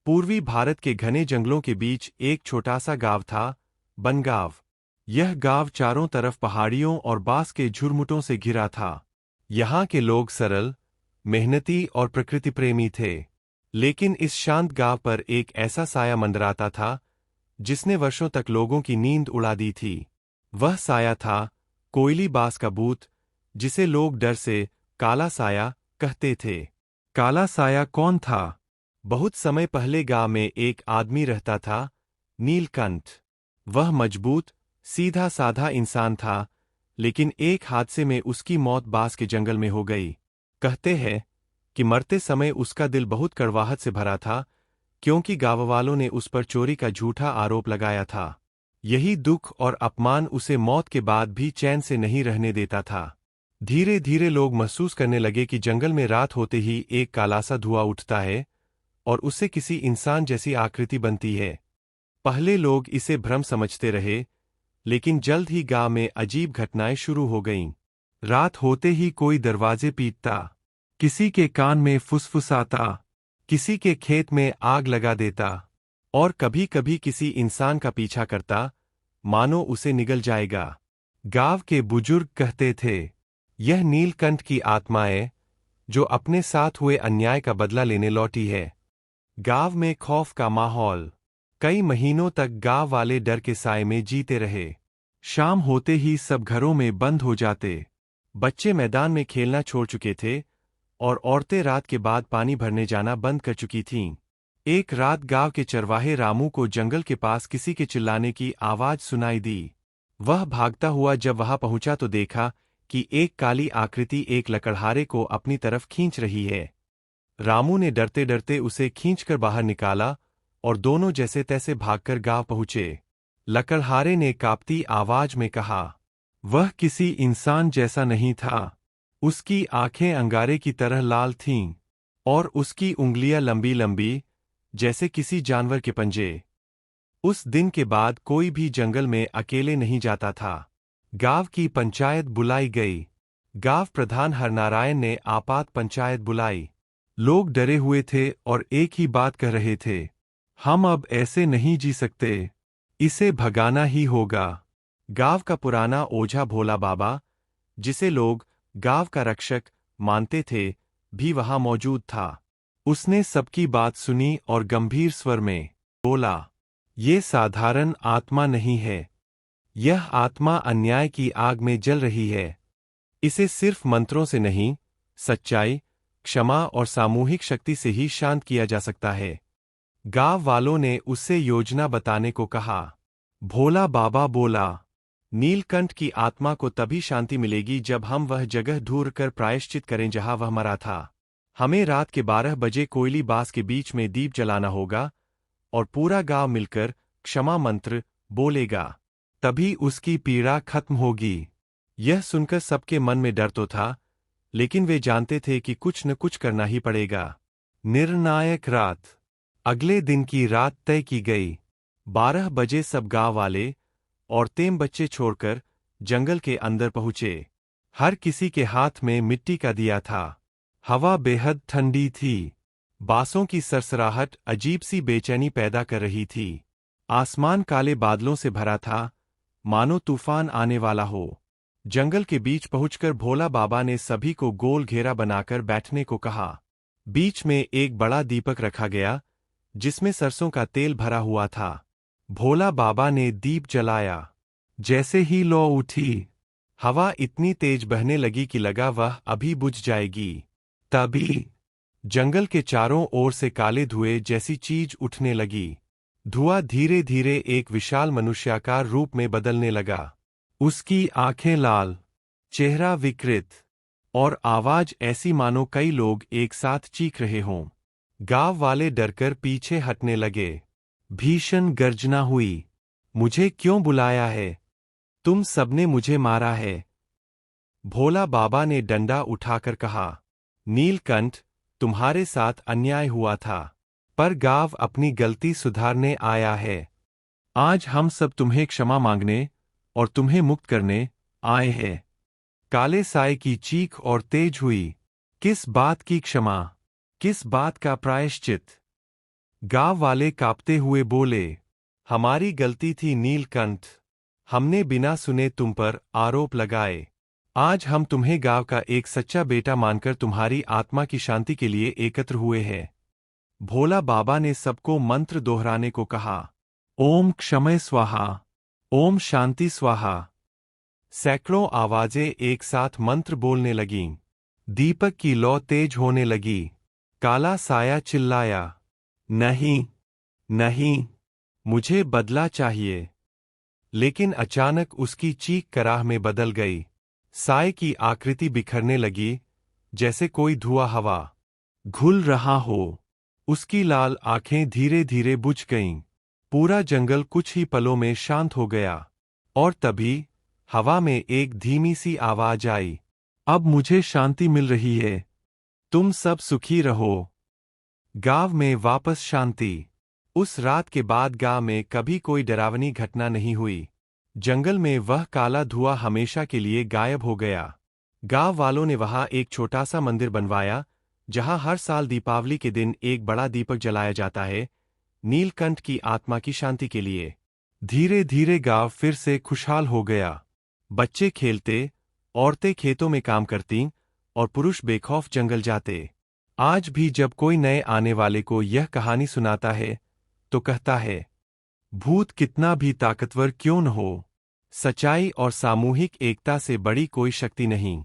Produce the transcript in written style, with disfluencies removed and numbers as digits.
पूर्वी भारत के घने जंगलों के बीच एक छोटा सा गांव था, बनगांव। यह गांव चारों तरफ पहाड़ियों और बांस के झुरमुटों से घिरा था। यहाँ के लोग सरल, मेहनती और प्रकृति प्रेमी थे। लेकिन इस शांत गांव पर एक ऐसा साया मंडराता था, जिसने वर्षों तक लोगों की नींद उड़ा दी थी। वह साया था कोयली बास का भूत, जिसे लोग डर से काला साया कहते थे। काला साया कौन था? बहुत समय पहले गांव में एक आदमी रहता था, नीलकंठ। वह मजबूत, सीधा साधा इंसान था, लेकिन एक हादसे में उसकी मौत बांस के जंगल में हो गई। कहते हैं कि मरते समय उसका दिल बहुत कड़वाहट से भरा था, क्योंकि गांववालों ने उस पर चोरी का झूठा आरोप लगाया था। यही दुख और अपमान उसे मौत के बाद भी चैन से नहीं रहने देता था। धीरे धीरे लोग महसूस करने लगे कि जंगल में रात होते ही एक काला सा धुआं उठता है और उससे किसी इंसान जैसी आकृति बनती है। पहले लोग इसे भ्रम समझते रहे, लेकिन जल्द ही गांव में अजीब घटनाएं शुरू हो गईं। रात होते ही कोई दरवाजे पीटता, किसी के कान में फुसफुसाता, किसी के खेत में आग लगा देता, और कभी कभी किसी इंसान का पीछा करता, मानो उसे निगल जाएगा। गांव के बुजुर्ग कहते थे, यह नीलकंठ की आत्मा है, जो अपने साथ हुए अन्याय का बदला लेने लौटी है। गांव में खौफ का माहौल। कई महीनों तक गांव वाले डर के साए में जीते रहे। शाम होते ही सब घरों में बंद हो जाते। बच्चे मैदान में खेलना छोड़ चुके थे और औरतें रात के बाद पानी भरने जाना बंद कर चुकी थीं। एक रात गांव के चरवाहे रामू को जंगल के पास किसी के चिल्लाने की आवाज सुनाई दी। वह भागता हुआ जब वहां पहुंचा तो देखा कि एक काली आकृति एक लकड़हारे को अपनी तरफ खींच रही है। रामू ने डरते डरते उसे खींचकर बाहर निकाला और दोनों जैसे तैसे भागकर गांव पहुंचे। लकड़हारे ने कांपती आवाज में कहा, वह किसी इंसान जैसा नहीं था। उसकी आंखें अंगारे की तरह लाल थीं, और उसकी उंगलियां लंबी लंबी, जैसे किसी जानवर के पंजे। उस दिन के बाद कोई भी जंगल में अकेले नहीं जाता था। गांव की पंचायत बुलाई गई। गांव प्रधान हरनारायण ने आपात पंचायत बुलाई। लोग डरे हुए थे और एक ही बात कह रहे थे, हम अब ऐसे नहीं जी सकते, इसे भगाना ही होगा। गांव का पुराना ओझा भोला बाबा, जिसे लोग गांव का रक्षक मानते थे, भी वहां मौजूद था। उसने सबकी बात सुनी और गंभीर स्वर में बोला, ये साधारण आत्मा नहीं है। यह आत्मा अन्याय की आग में जल रही है। इसे सिर्फ मंत्रों से नहीं, सच्चाई, क्षमा और सामूहिक शक्ति से ही शांत किया जा सकता है। गांव वालों ने उससे योजना बताने को कहा। भोला बाबा बोला, नीलकंठ की आत्मा को तभी शांति मिलेगी जब हम वह जगह ढूंढ कर प्रायश्चित करें जहां वह मरा था। हमें रात के 12 बजे कोयली बास के बीच में दीप जलाना होगा और पूरा गांव मिलकर क्षमा मंत्र बोलेगा। तभी उसकी पीड़ा खत्म होगी। यह सुनकर सबके मन में डर तो था, लेकिन वे जानते थे कि कुछ न कुछ करना ही पड़ेगा। निर्णायक रात। अगले दिन की रात तय की गई। 12 बजे सब गांव वाले, औरतें बच्चे छोड़कर जंगल के अंदर पहुंचे। हर किसी के हाथ में मिट्टी का दिया था। हवा बेहद ठंडी थी। बांसों की सरसराहट अजीब सी बेचैनी पैदा कर रही थी। आसमान काले बादलों से भरा था, मानो तूफान आने वाला हो। जंगल के बीच पहुंचकर भोला बाबा ने सभी को गोल घेरा बनाकर बैठने को कहा। बीच में एक बड़ा दीपक रखा गया, जिसमें सरसों का तेल भरा हुआ था। भोला बाबा ने दीप जलाया। जैसे ही लौ उठी, हवा इतनी तेज बहने लगी कि लगा वह अभी बुझ जाएगी। तभी जंगल के चारों ओर से काले धुएं जैसी चीज उठने लगी। धुआं धीरे धीरे एक विशाल मनुष्याकार रूप में बदलने लगा। उसकी आंखें लाल, चेहरा विकृत, और आवाज ऐसी मानो कई लोग एक साथ चीख रहे हों। गांव वाले डरकर पीछे हटने लगे। भीषण गर्जना हुई। मुझे क्यों बुलाया है? तुम सबने मुझे मारा है। भोला बाबा ने डंडा उठाकर कहा, नीलकंठ, तुम्हारे साथ अन्याय हुआ था, पर गांव अपनी गलती सुधारने आया है। आज हम सब तुम्हें क्षमा मांगने और तुम्हें मुक्त करने आए हैं। काले साए की चीख और तेज हुई। किस बात की क्षमा? किस बात का प्रायश्चित? गांव वाले कांपते हुए बोले, हमारी गलती थी नीलकंठ। हमने बिना सुने तुम पर आरोप लगाए। आज हम तुम्हें गांव का एक सच्चा बेटा मानकर तुम्हारी आत्मा की शांति के लिए एकत्र हुए हैं। भोला बाबा ने सबको मंत्र दोहराने को कहा। ओम क्षमय स्वाहा, ओम शांति स्वाहा। सैकड़ों आवाजें एक साथ मंत्र बोलने लगीं। दीपक की लौ तेज होने लगी। काला साया चिल्लाया, नहीं, नहीं, मुझे बदला चाहिए। लेकिन अचानक उसकी चीख कराह में बदल गई। साए की आकृति बिखरने लगी, जैसे कोई धुआं हवा घुल रहा हो। उसकी लाल आंखें धीरे धीरे बुझ गईं। पूरा जंगल कुछ ही पलों में शांत हो गया। और तभी हवा में एक धीमी सी आवाज आई, अब मुझे शांति मिल रही है। तुम सब सुखी रहो। गांव में वापस शांति। उस रात के बाद गांव में कभी कोई डरावनी घटना नहीं हुई। जंगल में वह काला धुआं हमेशा के लिए गायब हो गया। गांव वालों ने वहां एक छोटा सा मंदिर बनवाया, जहां हर साल दीपावली के दिन एक बड़ा दीपक जलाया जाता है, नीलकंठ की आत्मा की शांति के लिए। धीरे धीरे गांव फिर से खुशहाल हो गया। बच्चे खेलते, औरतें खेतों में काम करतीं, और पुरुष बेखौफ जंगल जाते। आज भी जब कोई नए आने वाले को यह कहानी सुनाता है, तो कहता है, भूत कितना भी ताकतवर क्यों न हो, सच्चाई और सामूहिक एकता से बड़ी कोई शक्ति नहीं।